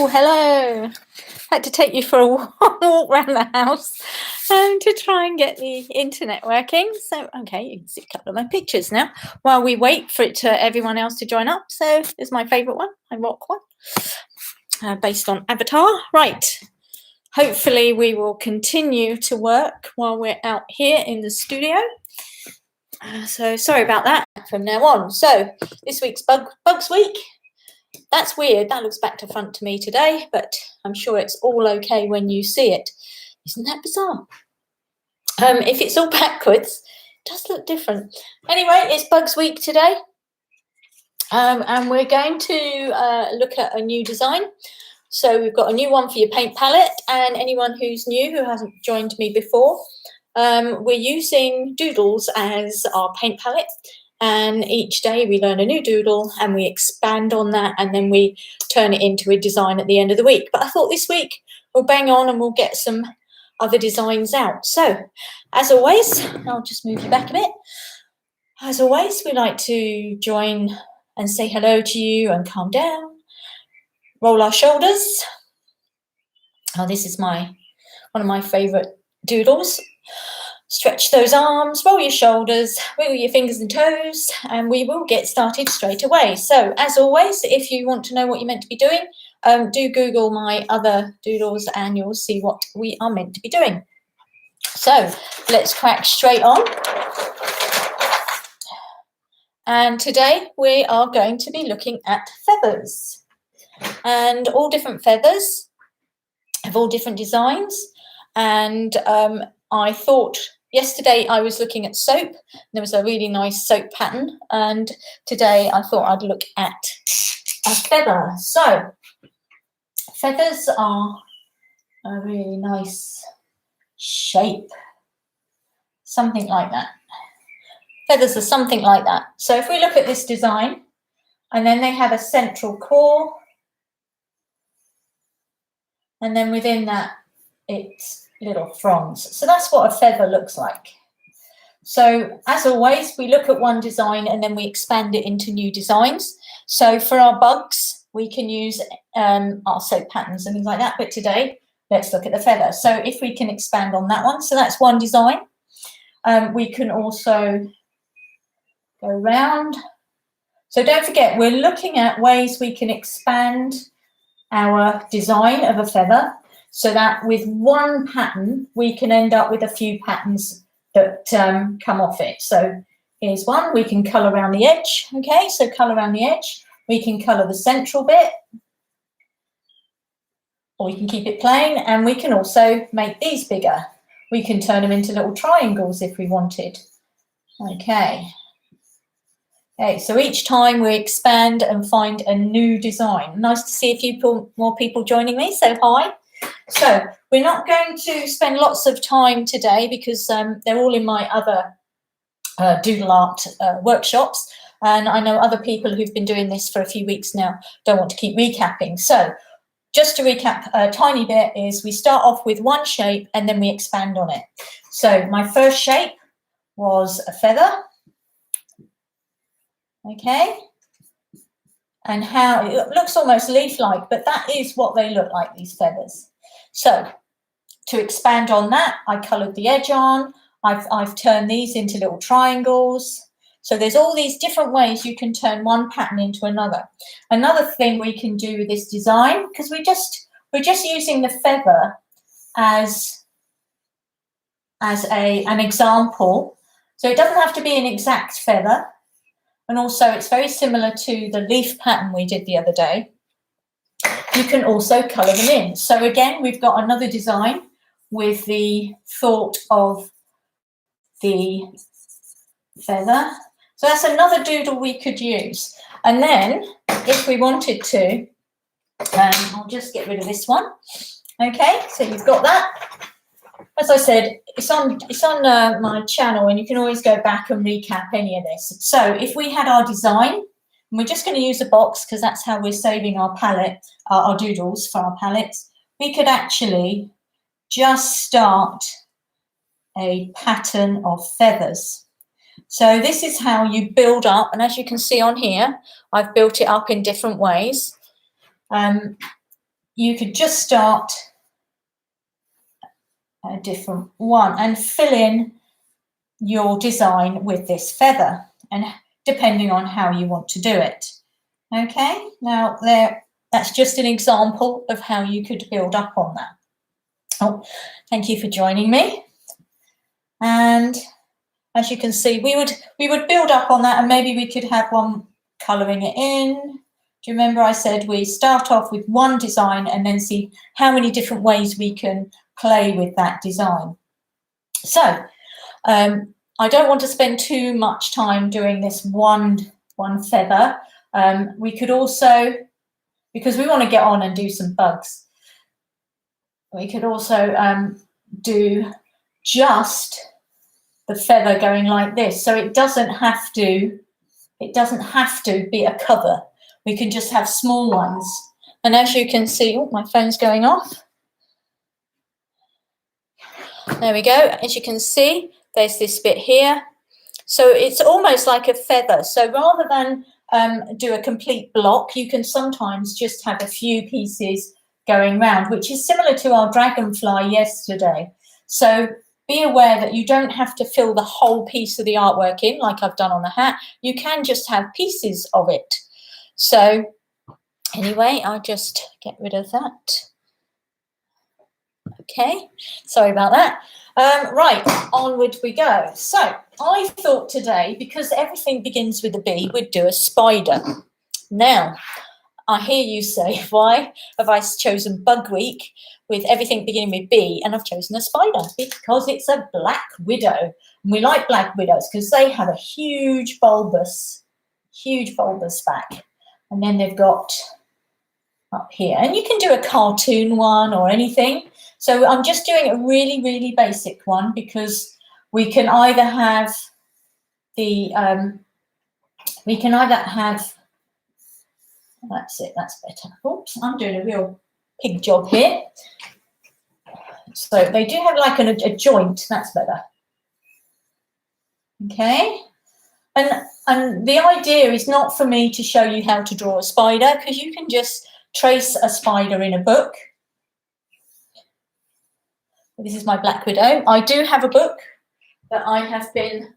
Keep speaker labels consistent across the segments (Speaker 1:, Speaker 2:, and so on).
Speaker 1: Oh, hello. Had to take you for a walk around the house to try and get the internet working. So, okay, you can see a couple of my pictures now while we wait for everyone else to join up. So, this is my favourite one, my rock one, based on Avatar. Right. Hopefully, we will continue to work while we're out here in the studio. So, sorry about that from now on. So, this week's Bugs Week. That's weird. That looks back to front to me today, but I'm sure it's all okay when you see it. Isn't that bizarre? If it's all backwards, it does look different. Anyway, it's Bugs Week today, and we're going to look at a new design. So we've got a new one for your paint palette, and anyone who's new who hasn't joined me before, we're using Doodles as our paint palette. And each day we learn a new doodle and we expand on that, and then we turn it into a design at the end of the week. But I thought this week we'll bang on and we'll get some other designs out. So as always, I'll just move you back a bit. As always, we like to join and say hello to you and calm down. Roll our shoulders. Oh, this is one of my favourite doodles. Stretch those arms, roll your shoulders, wiggle your fingers and toes, and we will get started straight away. So, as always, if you want to know what you're meant to be doing, do Google my other doodles and you'll see what we are meant to be doing. So, let's crack straight on. And today we are going to be looking at feathers. And all different feathers have all different designs. And I thought... Yesterday I was looking at soap. There was a really nice soap pattern, and today I thought I'd look at a feather. So feathers are a really nice shape, something like that. Feathers are something like that. So if we look at this design, and then they have a central core, and then within that it's little fronds. So that's what a feather looks like. So as always, we look at one design and then we expand it into new designs. So for our bugs, we can use our soap patterns and things like that. But today, let's look at the feather. So if we can expand on that one, so that's one design. We can also go round. So don't forget, we're looking at ways we can expand our design of a feather, so that with one pattern, we can end up with a few patterns that come off it. So here's one, we can colour around the edge, okay? So colour around the edge, we can colour the central bit, or we can keep it plain, and we can also make these bigger. We can turn them into little triangles if we wanted. Okay. Okay, so each time we expand and find a new design. Nice to see a few more people joining me, so hi. So we're not going to spend lots of time today because they're all in my other doodle art workshops, and I know other people who've been doing this for a few weeks now don't want to keep recapping. So just to recap a tiny bit is we start off with one shape and then we expand on it. So my first shape was a feather, okay, and how it looks almost leaf-like, but that is what they look like, these feathers. So to expand on that, I coloured the edge on. I've turned these into little triangles. So there's all these different ways you can turn one pattern into another. Another thing we can do with this design, because we're just using the feather as an example. So it doesn't have to be an exact feather. And also it's very similar to the leaf pattern we did the other day. You can also colour them in. So again, we've got another design with the thought of the feather. So that's another doodle we could use. And then if we wanted to, I'll just get rid of this one. Okay, so you've got that. As I said, it's on my channel, and you can always go back and recap any of this. So if we had our design, and we're just going to use a box because that's how we're saving our palette, our doodles for our palettes, we could actually just start a pattern of feathers. So this is how you build up, and as you can see on here, I've built it up in different ways. you could just start a different one and fill in your design with this feather, and depending on how you want to do it. Okay, now that's just an example of how you could build up on that. Oh, thank you for joining me. And as you can see, we would build up on that, and maybe we could have one colouring it in. Do you remember I said we start off with one design and then see how many different ways we can play with that design? So I don't want to spend too much time doing this one feather. We could also, because we want to get on and do some bugs, we could also do just the feather going like this. So it doesn't have to be a cover. We can just have small ones. And as you can see, oh, my phone's going off. There we go. As you can see, there's this bit here. So it's almost like a feather. So rather than do a complete block, you can sometimes just have a few pieces going round, which is similar to our dragonfly yesterday. So be aware that you don't have to fill the whole piece of the artwork in like I've done on the hat. You can just have pieces of it. So anyway, I'll just get rid of that. Okay, sorry about that. Right, onward we go. So I thought today, because everything begins with a B, we'd do a spider. Now, I hear you say, why have I chosen Bug Week with everything beginning with B, and I've chosen a spider? Because it's a black widow. And we like black widows because they have a huge bulbous back. And then they've got up here. And you can do a cartoon one or anything. So I'm just doing a really, really basic one because we can either have that's it, that's better. Oops, I'm doing a real pig job here. So they do have like a joint, that's better. Okay. And the idea is not for me to show you how to draw a spider, because you can just trace a spider in a book. This is my black widow. I do have a book that I have been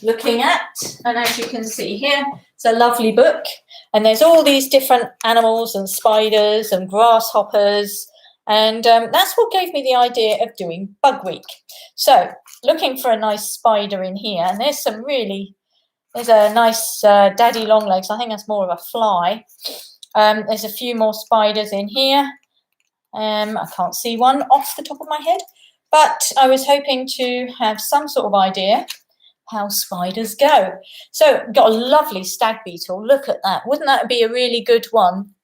Speaker 1: looking at, and as you can see here, it's a lovely book, and there's all these different animals and spiders and grasshoppers, and that's what gave me the idea of doing Bug Week. So looking for a nice spider in here, and there's a nice daddy long legs. I think that's more of a fly. There's a few more spiders in here. I can't see one off the top of my head, but I was hoping to have some sort of idea how spiders go. So got a lovely stag beetle. Look at that. Wouldn't that be a really good one?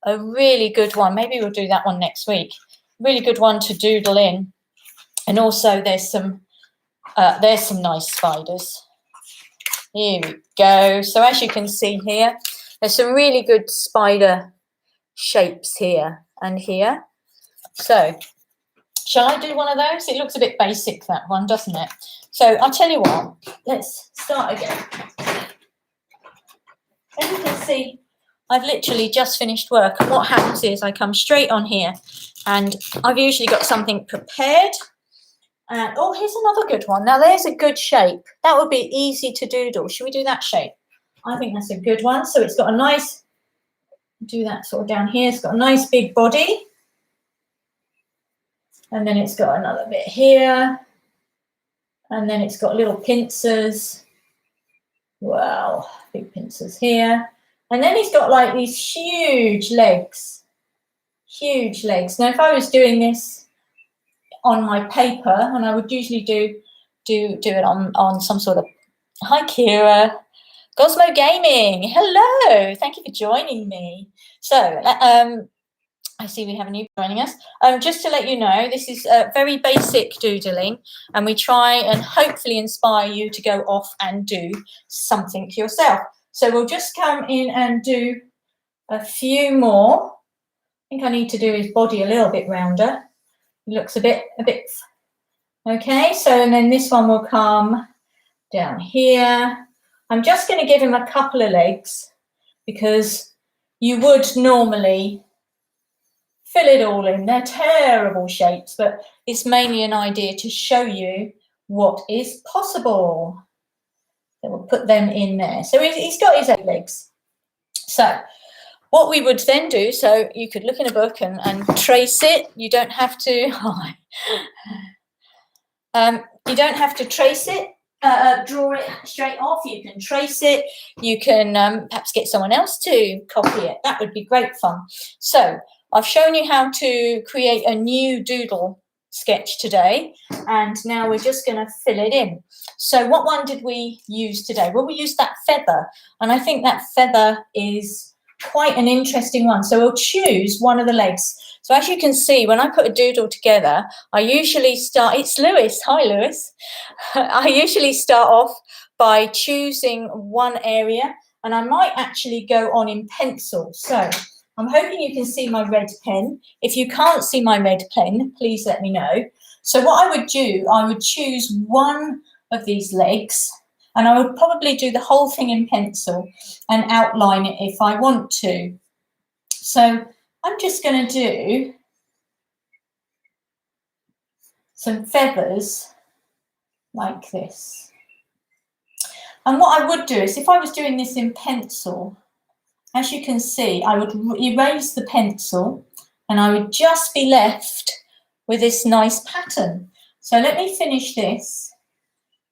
Speaker 1: A really good one. Maybe we'll do that one next week. Really good one to doodle in. And also there's some nice spiders. Here we go. So as you can see here, there's some really good spider shapes here and here. So shall I do one of those? It looks a bit basic, that one, doesn't it? So I'll tell you what, let's start again. As you can see, I've literally just finished work, and what happens is I come straight on here, and I've usually got something prepared. And oh, here's another good one. Now there's a good shape. That would be easy to doodle. Should we do that shape? I think that's a good one. So it's got a nice, do that sort of down here. It's got a nice big body. And then it's got another bit here. And then it's got little pincers. Wow, big pincers here. And then he's got like these huge legs. Huge legs. Now if I was doing this on my paper, and I would usually do it on some sort of, hi Kira, Cosmo Gaming, hello, thank you for joining me. So I see we have a new joining us. Just to let you know, this is very basic doodling, and we try and hopefully inspire you to go off and do something yourself. So we'll just come in and do a few more. I think I need to do his body a little bit rounder. He looks a bit, okay. So, and then this one will come down here. I'm just going to give him a couple of legs because you would normally fill it all in. They're terrible shapes, but it's mainly an idea to show you what is possible. So we'll put them in there. So he's got his 8 legs. So what we would then do, so you could look in a book and trace it. You don't have to, you don't have to trace it, draw it straight off. You can trace it. You can perhaps get someone else to copy it. That would be great fun. So I've shown you how to create a new doodle sketch today, and now we're just going to fill it in. So what one did we use today? Well, we used that feather, and I think that feather is quite an interesting one. So we'll choose one of the legs. So as you can see, when I put a doodle together, I usually start, it's Lewis, hi Lewis. I usually start off by choosing one area, and I might actually go on in pencil. So I'm hoping you can see my red pen. If you can't see my red pen, please let me know. So what I would do, I would choose one of these legs, and I would probably do the whole thing in pencil and outline it if I want to. So I'm just going to do some feathers like this. And what I would do is, if I was doing this in pencil, as you can see, I would erase the pencil and I would just be left with this nice pattern. So let me finish this,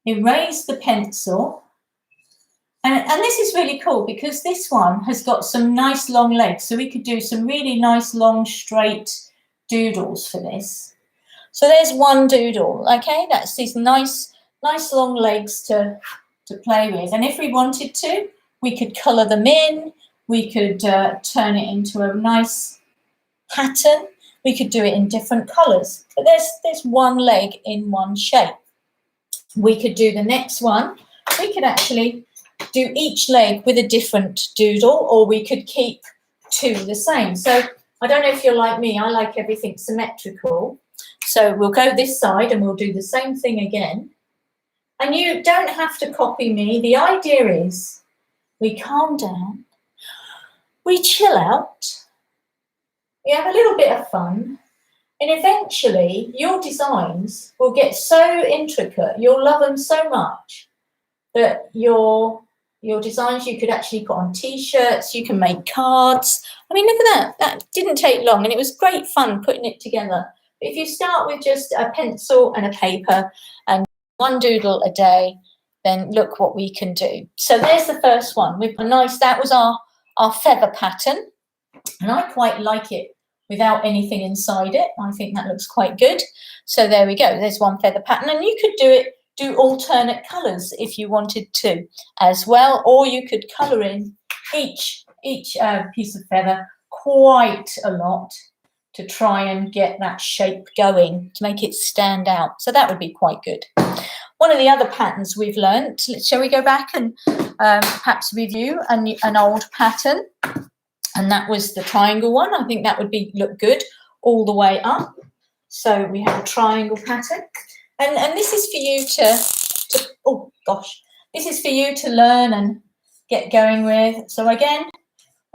Speaker 1: erase the pencil. And this is really cool because this one has got some nice long legs. So we could do some really nice long straight doodles for this. So there's one doodle, okay? That's these nice long legs to play with. And if we wanted to, we could colour them in. We could turn it into a nice pattern. We could do it in different colours. But there's one leg in one shape. We could do the next one. We could actually do each leg with a different doodle, or we could keep 2 the same. So I don't know if you're like me, I like everything symmetrical. So we'll go this side and we'll do the same thing again. And you don't have to copy me. The idea is we calm down, we chill out, we have a little bit of fun, and eventually your designs will get so intricate, you'll love them so much that your designs you could actually put on t-shirts, you can make cards. I mean, look at that. That didn't take long and it was great fun putting it together. But if you start with just a pencil and a paper and one doodle a day, then look what we can do. So there's the first one. We've got nice, that was our feather pattern. And I quite like it without anything inside it. I think that looks quite good. So there we go. There's one feather pattern, and you could do alternate colours if you wanted to as well, or you could colour in each piece of feather quite a lot to try and get that shape going, to make it stand out. So that would be quite good. One of the other patterns we've learnt, shall we go back and perhaps review an old pattern? And that was the triangle one. I think that would look good all the way up. So we have a triangle pattern. And this is for you to oh gosh, this is for you to learn and get going with. So again,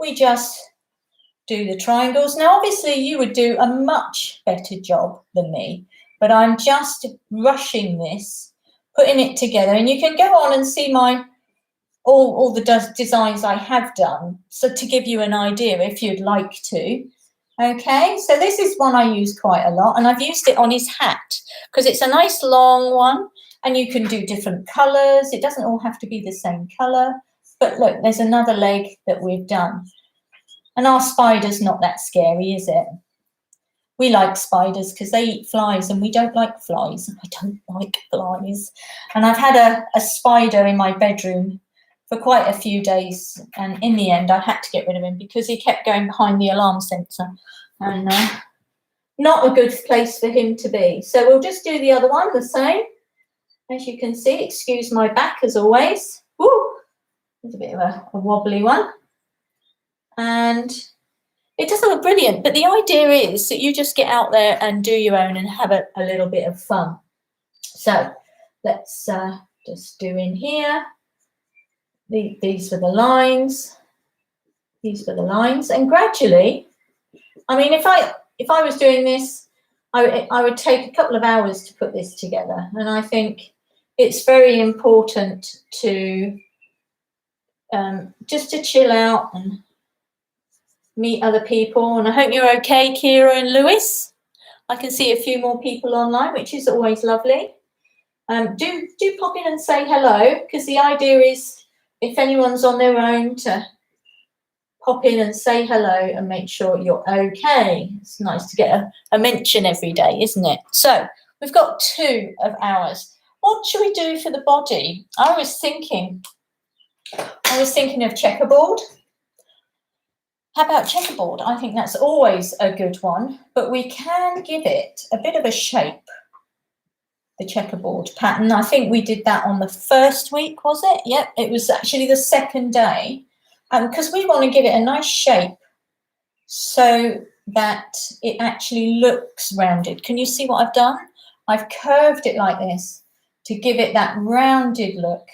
Speaker 1: we just do the triangles. Now, obviously, you would do a much better job than me, but I'm just rushing this, putting it together. And you can go on and see all the designs I have done, so to give you an idea if you'd like to. Okay, so this is one I use quite a lot, and I've used it on his hat because it's a nice long one and you can do different colours. It doesn't all have to be the same colour. But look, there's another leg that we've done. And our spider's not that scary, is it? We like spiders because they eat flies and we don't like flies. I don't like flies. And I've had a spider in my bedroom for quite a few days, and in the end I had to get rid of him because he kept going behind the alarm sensor, and not a good place for him to be. So we'll just do the other one the same. As you can see, excuse my back as always. Woo! There's a bit of a wobbly one, and it doesn't look brilliant, but the idea is that you just get out there and do your own and have a little bit of fun. So let's just do in here. These were the lines. These were the lines, and gradually, I mean, if if I was doing this, I would take a couple of hours to put this together. And I think it's very important to just to chill out and meet other people. And I hope you're okay, Kira and Lewis. I can see a few more people online, which is always lovely. Do pop in and say hello, because the idea is if anyone's on their own to pop in and say hello and make sure you're okay. It's nice to get a mention every day, isn't it? So we've got 2 of ours. What should we do for the body? I was thinking of checkerboard. How about checkerboard? I think that's always a good one, but we can give it a bit of a shape, the checkerboard pattern. I think we did that on the first week, was it? Yep, it was actually the second day. Because we want to give it a nice shape so that it actually looks rounded. Can you see what I've done? I've curved it like this to give it that rounded look.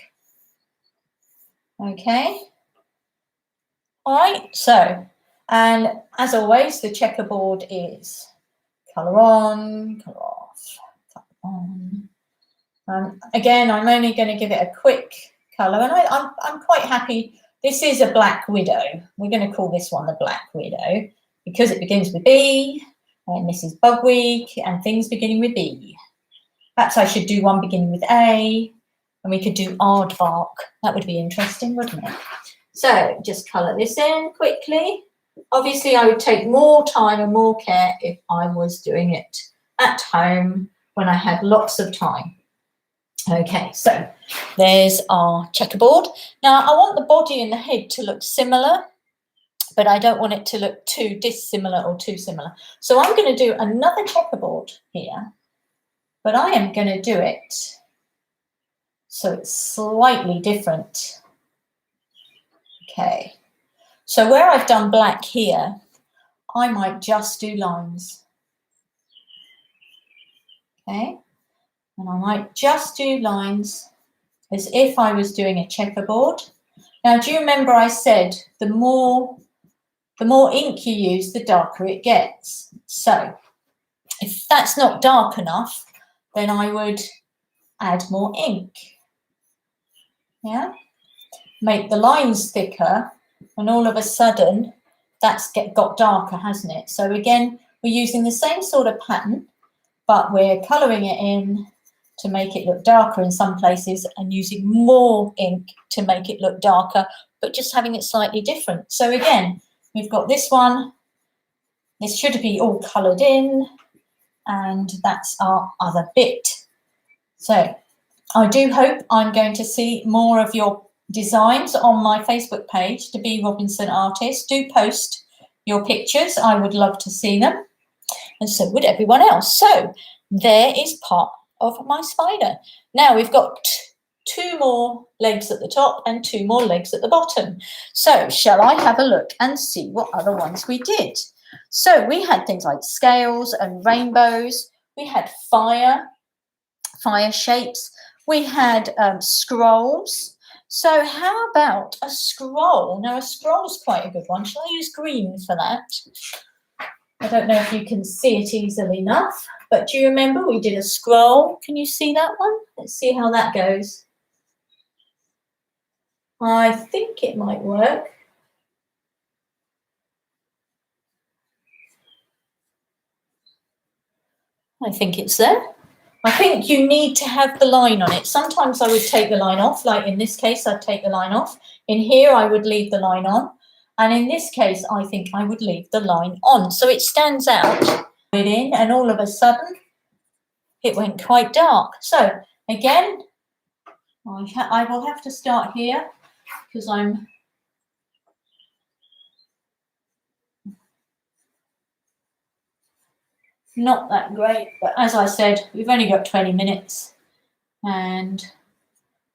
Speaker 1: Okay. All right, so, and as always, the checkerboard is colour on, colour off, colour on. Again, I'm only going to give it a quick colour, and I'm quite happy. This is a Black Widow. We're going to call this one the Black Widow because it begins with B, and this is Bug Week, and things beginning with B. Perhaps I should do one beginning with A, and we could do aardvark. That would be interesting, wouldn't it? So just colour this in quickly. Obviously, I would take more time and more care if I was doing it at home when I had lots of time. Okay, so there's our checkerboard. Now, I want the body and the head to look similar, but I don't want it to look too dissimilar or too similar. So I'm going to do another checkerboard here, but I am going to do it so it's slightly different. Okay, so where I've done black here, I might just do lines. Okay, and I might just do lines as if I was doing a checkerboard. Now, do you remember I said the more ink you use, the darker it gets? So if that's not dark enough, then I would add more ink. Yeah, make the lines thicker, and all of a sudden that's got darker, hasn't it? So again, we're using the same sort of pattern, but we're colouring it in to make it look darker in some places and using more ink to make it look darker, but just having it slightly different. So again, we've got this one. This should be all coloured in, and that's our other bit. So I do hope I'm going to see more of your designs on my Facebook page, Dbee Robinson Artist. Do post your pictures. I would love to see them, and so would everyone else. So there is part of my spider. Now we've got 2 more legs at the top and 2 more legs at the bottom. So shall I have a look and see what other ones we did? So we had things like scales and rainbows. We had fire shapes. We had scrolls. So how about a scroll? Now a scroll is quite a good one. Shall I use green for that? I don't know if you can see it easily enough, but do you remember we did a scroll? Can you see that one? Let's see how that goes. I think it might work. I think it's there. I think you need to have the line on it. Sometimes I would take the line off, like in this case, I'd take the line off. In here, I would leave the line on. And in this case, I think I would leave the line on. So it stands out. And all of a sudden, it went quite dark. So again, I will have to start here because I'm not that great, but as I said, we've only got 20 minutes and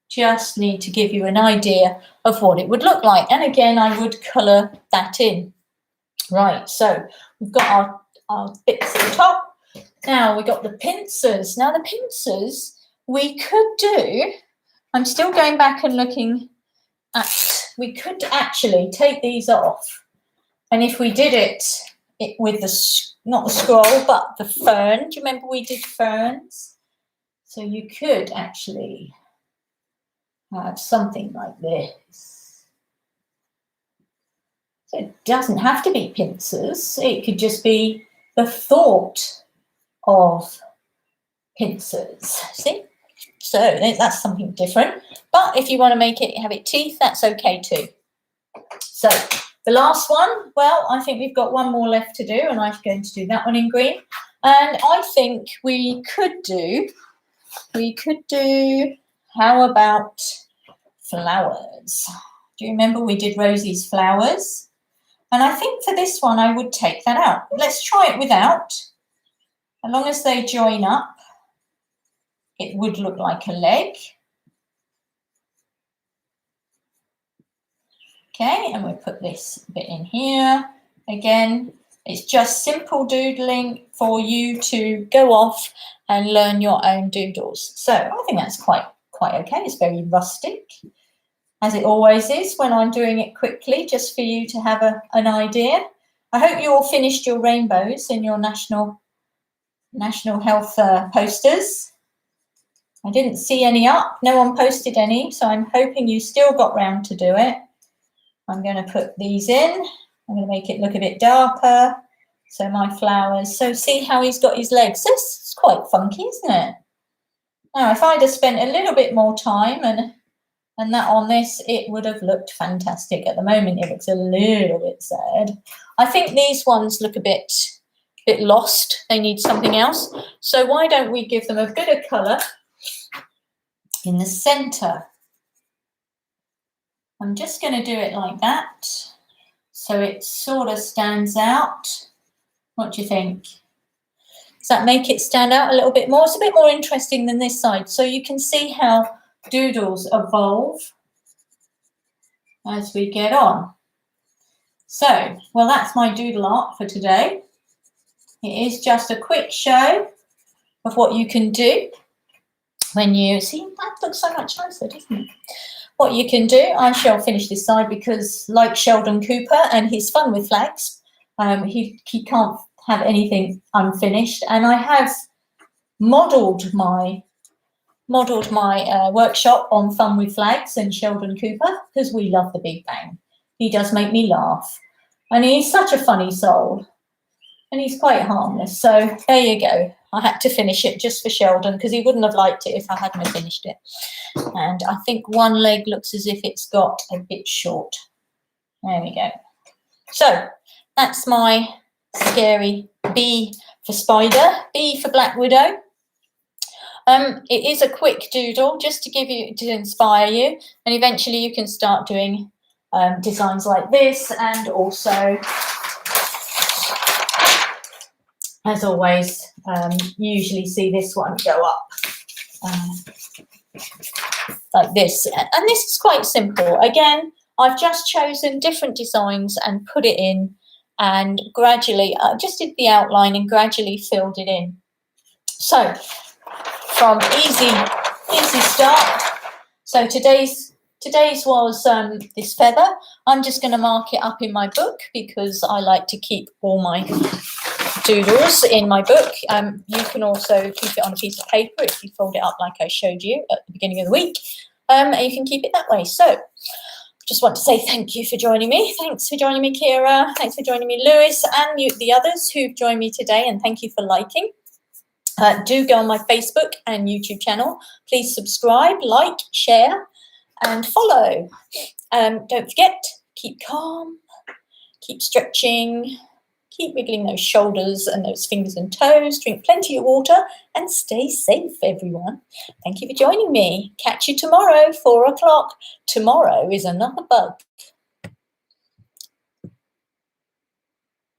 Speaker 1: just need to give you an idea of what it would look like. And again, I would colour that in. Right, so we've got our bits at the top. Now we've got the pincers. Now the pincers we could do, I'm still going back and looking at, we could actually take these off. And if we did it it with not the scroll, but the fern. Do you remember we did ferns? So you could actually have something like this. So it doesn't have to be pincers. It could just be the thought of pincers. See? So that's something different. But if you want to make it have it teeth, that's okay too. So the last one, well, I think we've got one more left to do, and I'm going to do that one in green. And I think we could do, how about flowers? Do you remember we did Rosie's flowers? And I think for this one, I would take that out. Let's try it without. As long as they join up, it would look like a leg. Okay, and we'll put this bit in here. Again, it's just simple doodling for you to go off and learn your own doodles. So I think that's quite okay. It's very rustic, as it always is when I'm doing it quickly, just for you to have an idea. I hope you all finished your rainbows in your national health posters. I didn't see any up. No one posted any, so I'm hoping you still got round to do it. I'm going to put these in. I'm going to make it look a bit darker. So my flowers. So see how he's got his legs. This is quite funky, isn't it? Now, if I'd have spent a little bit more time and that on this, it would have looked fantastic. At the moment, it looks a little bit sad. I think these ones look a bit lost. They need something else. So why don't we give them a bit of colour in the centre? I'm just going to do it like that, so it sort of stands out. What do you think? Does that make it stand out a little bit more? It's a bit more interesting than this side, so you can see how doodles evolve as we get on. So, well, that's my doodle art for today. It is just a quick show of what you can do when you see. That looks so much nicer, doesn't it? What you can do, I shall finish this side because, like Sheldon Cooper and his fun with flags, he can't have anything unfinished. And I have modelled my workshop on fun with flags and Sheldon Cooper because we love the Big Bang. He does make me laugh, and he's such a funny soul, and he's quite harmless. So there you go. I had to finish it just for Sheldon because he wouldn't have liked it if I hadn't have finished it. And I think one leg looks as if it's got a bit short. There we go. So that's my scary B for spider, B for black widow. It is a quick doodle just to inspire you, and eventually you can start doing designs like this, and also, as always, you usually see this one go up like this. And this is quite simple. Again, I've just chosen different designs and put it in, and gradually, I just did the outline and gradually filled it in. So, from easy start. So today's was this feather. I'm just going to mark it up in my book because I like to keep all my doodles in my book. You can also keep it on a piece of paper if you fold it up like I showed you at the beginning of the week. And you can keep it that way. So just want to say thank you for joining me. Thanks for joining me, Kira. Thanks for joining me, Lewis, and the others who've joined me today. And thank you for liking. Do go on my Facebook and YouTube channel. Please subscribe, like, share, and follow. Don't forget, keep calm, keep stretching, keep wiggling those shoulders and those fingers and toes. Drink plenty of water and stay safe, everyone. Thank you for joining me. Catch you tomorrow, 4 o'clock. Tomorrow is another bug.